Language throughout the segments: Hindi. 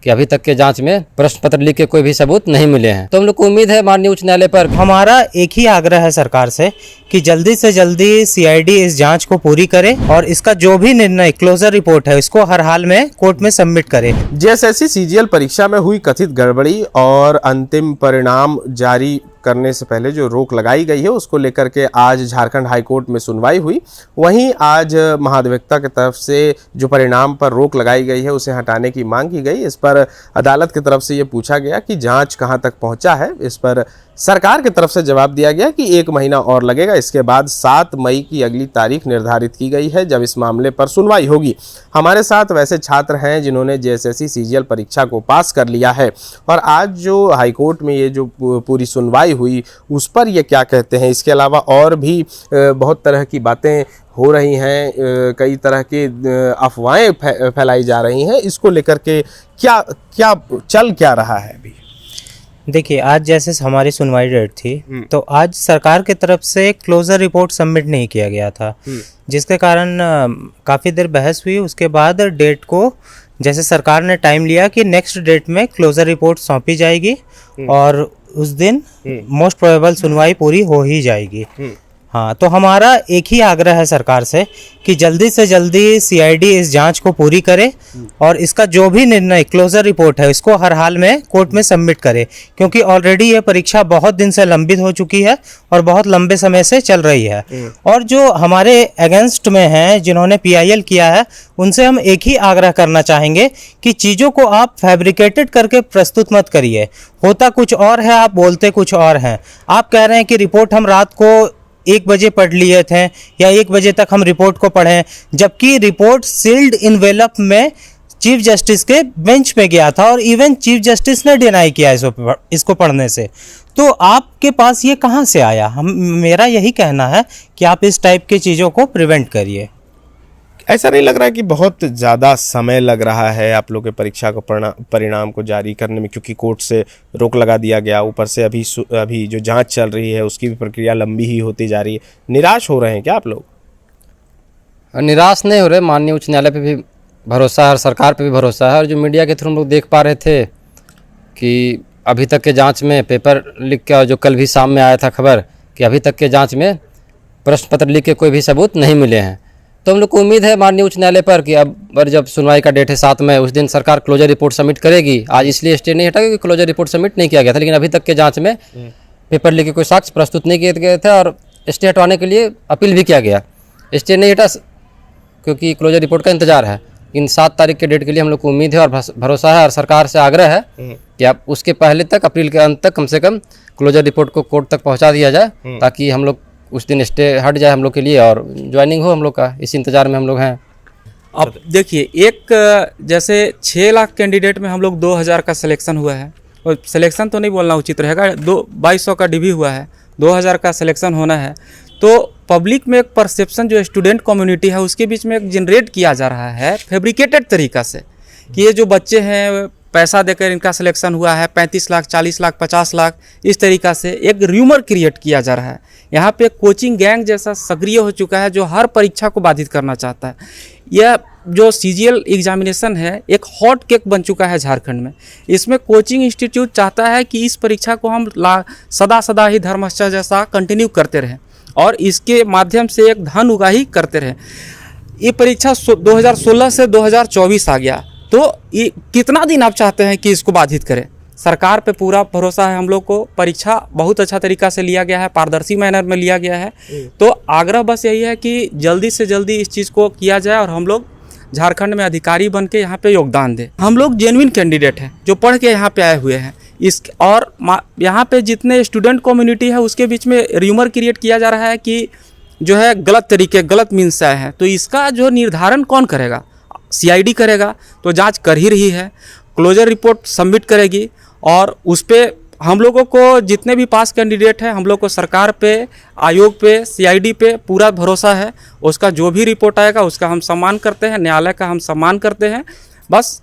कि अभी तक के जांच में प्रश्न पत्र लीक के कोई भी सबूत नहीं मिले हैं। तो हम लोग को उम्मीद है माननीय उच्च न्यायालय पर। हमारा एक ही आग्रह है सरकार से कि जल्दी से जल्दी सीआईडी इस जांच को पूरी करे और इसका जो भी निर्णय क्लोजर रिपोर्ट है इसको हर हाल में कोर्ट में सबमिट करे। जेएसएससी सीजीएल परीक्षा में हुई कथित गड़बड़ी और अंतिम परिणाम जारी करने से पहले जो रोक लगाई गई है उसको लेकर के आज झारखंड हाईकोर्ट में सुनवाई हुई। वहीं आज महाधिवक्ता की तरफ से जो परिणाम पर रोक लगाई गई है उसे हटाने की मांग की गई। इस पर अदालत की तरफ से ये पूछा गया कि जांच कहां तक पहुंचा है। इस पर सरकार की तरफ से जवाब दिया गया कि 1 महीना और लगेगा। इसके बाद 7 मई की अगली तारीख निर्धारित की गई है जब इस मामले पर सुनवाई होगी। हमारे साथ वैसे छात्र हैं जिन्होंने जेएसएससी सीजीएल परीक्षा को पास कर लिया है और आज जो हाईकोर्ट में ये जो पूरी सुनवाई हुई उस पर ये क्या कहते हैं। इसके अलावा और भी बहुत तरह की बातें हो रही हैं, कई तरह की अफवाहें फैलाई जा रही हैं। इसको लेकर के क्या चल रहा है अभी? देखिए, आज जैसे हमारी सुनवाई डेट थी तो आज सरकार की तरफ से क्लोजर रिपोर्ट सबमिट नहीं किया गया था, जिसके कारण काफ़ी देर बहस हुई। उसके बाद डेट को जैसे सरकार ने टाइम लिया कि नेक्स्ट डेट में क्लोजर रिपोर्ट सौंपी जाएगी और उस दिन मोस्ट प्रोबेबल सुनवाई पूरी हो ही जाएगी। हाँ, तो हमारा एक ही आग्रह है सरकार से कि जल्दी से जल्दी सीआईडी इस जांच को पूरी करे और इसका जो भी निर्णय क्लोजर रिपोर्ट है इसको हर हाल में कोर्ट में सबमिट करे, क्योंकि ऑलरेडी ये परीक्षा बहुत दिन से लंबित हो चुकी है और बहुत लंबे समय से चल रही है। और जो हमारे अगेंस्ट में हैं जिन्होंने पीआईएल किया है उनसे हम एक ही आग्रह करना चाहेंगे कि चीज़ों को आप फैब्रिकेटेड करके प्रस्तुत मत करिए। होता कुछ और है, आप बोलते कुछ और हैं। आप कह रहे हैं कि रिपोर्ट हम रात को 1 बजे पढ़ लिए थे या 1 बजे तक हम रिपोर्ट को पढ़ें, जबकि रिपोर्ट सील्ड इनवेलप में चीफ जस्टिस के बेंच पे गया था और इवन चीफ जस्टिस ने डिनाई किया इसको पढ़ने से। तो आपके पास ये कहाँ से आया? मेरा यही कहना है कि आप इस टाइप की चीज़ों को प्रिवेंट करिए। ऐसा नहीं लग रहा है कि बहुत ज़्यादा समय लग रहा है आप लोग के परीक्षा को परिणाम को जारी करने में, क्योंकि कोर्ट से रोक लगा दिया गया, ऊपर से अभी जो जांच चल रही है उसकी भी प्रक्रिया लंबी ही होती जा रही है। निराश हो रहे हैं क्या आप लोग? निराश नहीं हो रहे, माननीय उच्च न्यायालय पे भी भरोसा है और सरकार पे भी भरोसा है। और जो मीडिया के थ्रू हम लोग देख पा रहे थे कि अभी तक के जाँच में पेपर लीक का, जो कल भी शाम में आया था खबर कि अभी तक के जाँच में प्रश्न पत्र लीक के कोई भी सबूत नहीं मिले हैं। तो हम लोग को उम्मीद है माननीय उच्च न्यायालय पर कि अब जब सुनवाई का डेट है 7 मई, उस दिन सरकार क्लोजर रिपोर्ट सबमिट करेगी। आज इसलिए स्टे नहीं हटा क्योंकि क्लोजर रिपोर्ट सबमिट नहीं किया गया था, लेकिन अभी तक के जांच में पेपर लीक के कोई साक्ष्य प्रस्तुत नहीं किए गए थे और स्टे हटवाने के लिए अपील भी किया गया। स्टे नहीं हटा क्योंकि क्लोजर रिपोर्ट का इंतजार है। इन 7 तारीख के डेट के लिए हम लोग को उम्मीद है और भरोसा है और सरकार से आग्रह है कि आप उसके पहले तक, अप्रैल के अंत तक कम से कम क्लोजर रिपोर्ट को कोर्ट तक पहुँचा दिया जाए, ताकि हम लोग उस दिन स्टे हट जाए हम लोग के लिए और ज्वाइनिंग हो हम लोग का। इस इंतजार में हम लोग हैं। अब देखिए, एक जैसे 6 लाख कैंडिडेट में हम लोग 2000 का सिलेक्शन हुआ है, और सिलेक्शन तो नहीं बोलना उचित रहेगा, 2200 का डिवी हुआ है, 2000 का सिलेक्शन होना है। तो पब्लिक में एक परसेप्शन जो स्टूडेंट कम्युनिटी है उसके बीच में एक जनरेट किया जा रहा है फैब्रिकेटेड तरीका से कि ये जो बच्चे हैं पैसा देकर इनका सिलेक्शन हुआ है, 35 लाख, 40 लाख, 50 लाख, इस तरीक़ा से एक र्यूमर क्रिएट किया जा रहा है। यहाँ पे कोचिंग गैंग जैसा सक्रिय हो चुका है जो हर परीक्षा को बाधित करना चाहता है। यह जो सीजीएल एग्जामिनेशन है एक हॉट केक बन चुका है झारखंड में। इसमें कोचिंग इंस्टीट्यूट चाहता है कि इस परीक्षा को हम सदा ही धर्मश्चर्य जैसा कंटिन्यू करते रहें और इसके माध्यम से एक धन उगाही करते रहें। ये परीक्षा 2016 से 2024 आ गया, तो ये कितना दिन आप चाहते हैं कि इसको बाधित करें? सरकार पे पूरा भरोसा है हम लोग को। परीक्षा बहुत अच्छा तरीका से लिया गया है, पारदर्शी मैनर में लिया गया है। तो आग्रह बस यही है कि जल्दी से जल्दी इस चीज़ को किया जाए और हम लोग झारखंड में अधिकारी बन के यहाँ पे योगदान दें। हम लोग जेन्युइन कैंडिडेट हैं जो पढ़ के यहाँ पे आए हुए हैं। और यहाँ पे जितने स्टूडेंट कम्युनिटी है उसके बीच में र्यूमर क्रिएट किया जा रहा है कि जो है गलत तरीके, गलत मीन्स से आए हैं। तो इसका जो निर्धारण कौन करेगा? सीआईडी करेगा, तो जांच कर ही रही है, क्लोजर रिपोर्ट सबमिट करेगी और उस पर हम लोगों को जितने भी पास कैंडिडेट हैं हम लोग को सरकार पे, आयोग पे, सीआईडी पे पूरा भरोसा है। उसका जो भी रिपोर्ट आएगा उसका हम सम्मान करते हैं, न्यायालय का हम सम्मान करते हैं। बस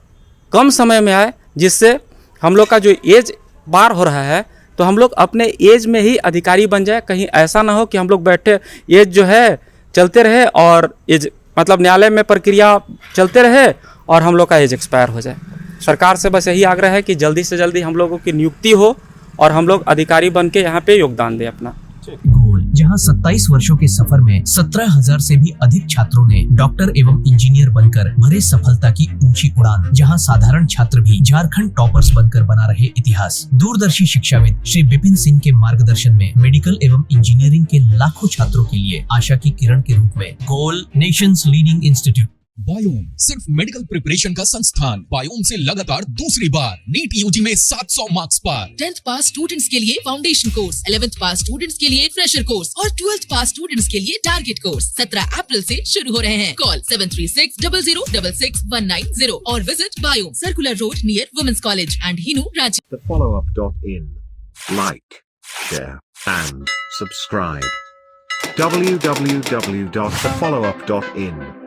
कम समय में आए, जिससे हम लोग का जो एज पार हो रहा है तो हम लोग अपने एज में ही अधिकारी बन जाए। कहीं ऐसा ना हो कि हम लोग बैठे एज जो है चलते रहे और एज मतलब न्यायालय में प्रक्रिया चलते रहे और हम लोग का एज एक्सपायर हो जाए। सरकार से बस यही आग्रह है कि जल्दी से जल्दी हम लोगों की नियुक्ति हो और हम लोग अधिकारी बन के यहाँ पे योगदान दें अपना। गोल, जहां 27 वर्षों के सफर में 17,000 से भी अधिक छात्रों ने डॉक्टर एवं इंजीनियर बनकर भरे सफलता की ऊंची उड़ान, जहां साधारण छात्र भी झारखंड टॉपर्स बनकर बना रहे इतिहास। दूरदर्शी शिक्षाविद श्री विपिन सिंह के मार्गदर्शन में मेडिकल एवं इंजीनियरिंग के लाखों छात्रों के लिए आशा की किरण के रूप में गोल, नेशंस लीडिंग इंस्टीट्यूट। बायोम सिर्फ मेडिकल प्रिपरेशन का संस्थान। बायोम से लगातार दूसरी बार नीट यूजी में 700 मार्क्स पर। 10th पास स्टूडेंट्स के लिए फाउंडेशन कोर्स, 11th पास स्टूडेंट्स के लिए फ्रेशर कोर्स और 12th पास स्टूडेंट्स के लिए टारगेट कोर्स 17 अप्रैल से शुरू हो रहे हैं। कॉल 7360066190 और visit Biyom, Circular Road near Women's College and Hinoo, Ranchi. thefollowup.in. Like, share, and subscribe. www.thefollowup.in